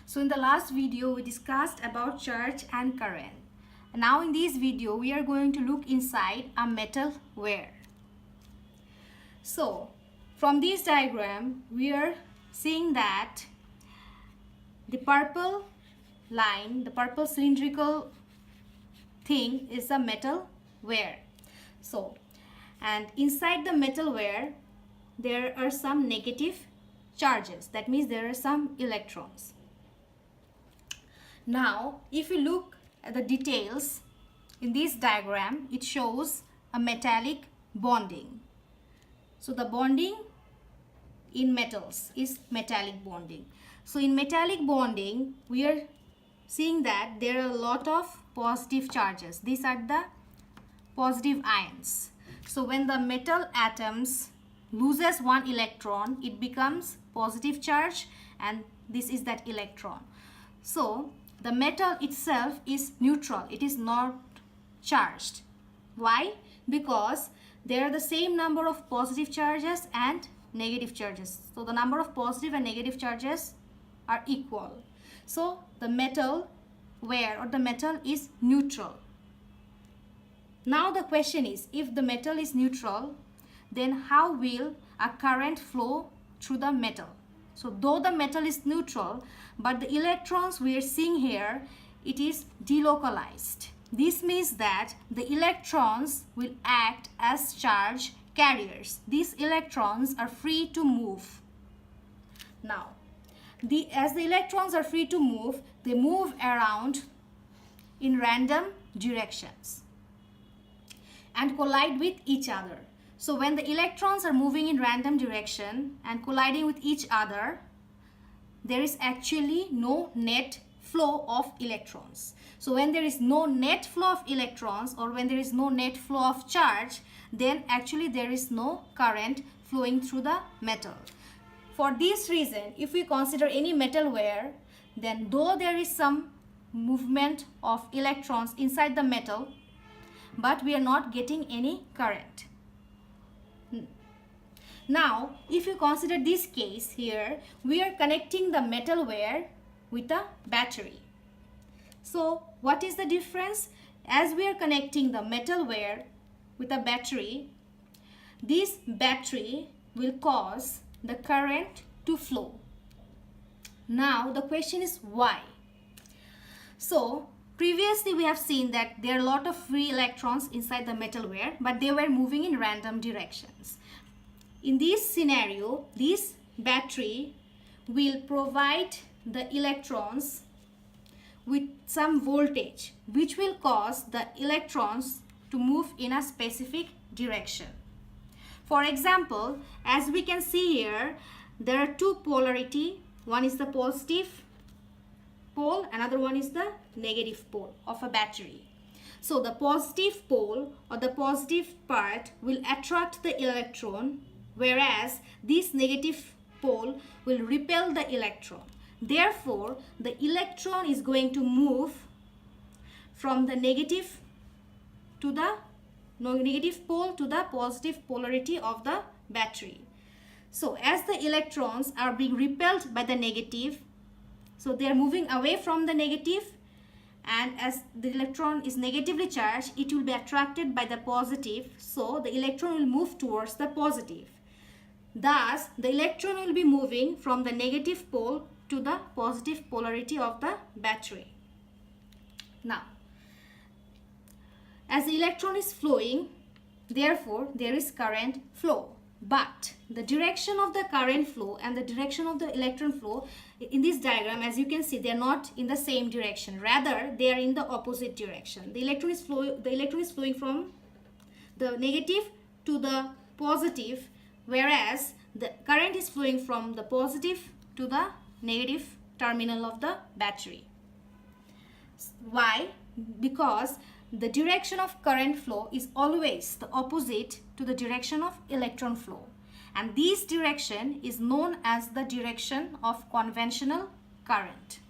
So in the last video we discussed about charge and current. Now in this video we are going to look inside a metal wire. So from this diagram we are seeing that the purple line, the purple cylindrical thing is a metal wire. So and inside the metal wire there are some negative charges. That means there are some electrons. Now if you look at the details in this diagram, it shows a metallic bonding. So the bonding in metals is metallic bonding. So in metallic bonding we are seeing that there are a lot of positive charges. These are the positive ions. So when the metal atoms loses one electron, it becomes positive charge, and this is that electron. So the metal itself is neutral, it is not charged. Why? Because there are the same number of positive charges and negative charges. So the number of positive and negative charges are equal. So the metal wire or the metal is neutral. Now the question is, if the metal is neutral, then how will a current flow through the metal? So though the metal is neutral, but the electrons we are seeing here, it is delocalized. This means that the electrons will act as charge carriers. These electrons are free to move. Now, as the electrons are free to move, they move around in random directions and collide with each other. So when the electrons are moving in random direction and colliding with each other, there is actually no net flow of electrons. So when there is no net flow of electrons, or when there is no net flow of charge, then actually there is no current flowing through the metal. For this reason, if we consider any metal wire, then though there is some movement of electrons inside the metal, but we are not getting any current. Now, if you consider this case here, we are connecting the metal wire with a battery. So, what is the difference? As we are connecting the metal wire with a battery, this battery will cause the current to flow. Now, the question is why? So, previously we have seen that there are a lot of free electrons inside the metal wire, but they were moving in random directions. In this scenario, this battery will provide the electrons with some voltage, which will cause the electrons to move in a specific direction. For example, as we can see here, there are two polarity. One is the positive pole, another one is the negative pole of a battery. So the positive pole or the positive part will attract the electron, whereas this negative pole will repel the electron. Therefore, the electron is going to move from the negative to the negative pole to the positive polarity of the battery. So as the electrons are being repelled by the negative, so they are moving away from the negative, and as the electron is negatively charged, it will be attracted by the positive, so the electron will move towards the positive. Thus, the electron will be moving from the negative pole to the positive polarity of the battery. Now, as the electron is flowing, therefore there is current flow. But the direction of the current flow and the direction of the electron flow in this diagram, as you can see, they are not in the same direction. Rather, they are in the opposite direction. The electron is flowing from the negative to the positive, whereas the current is flowing from the positive to the negative terminal of the battery. Why? Because the direction of current flow is always the opposite to the direction of electron flow, and this direction is known as the direction of conventional current.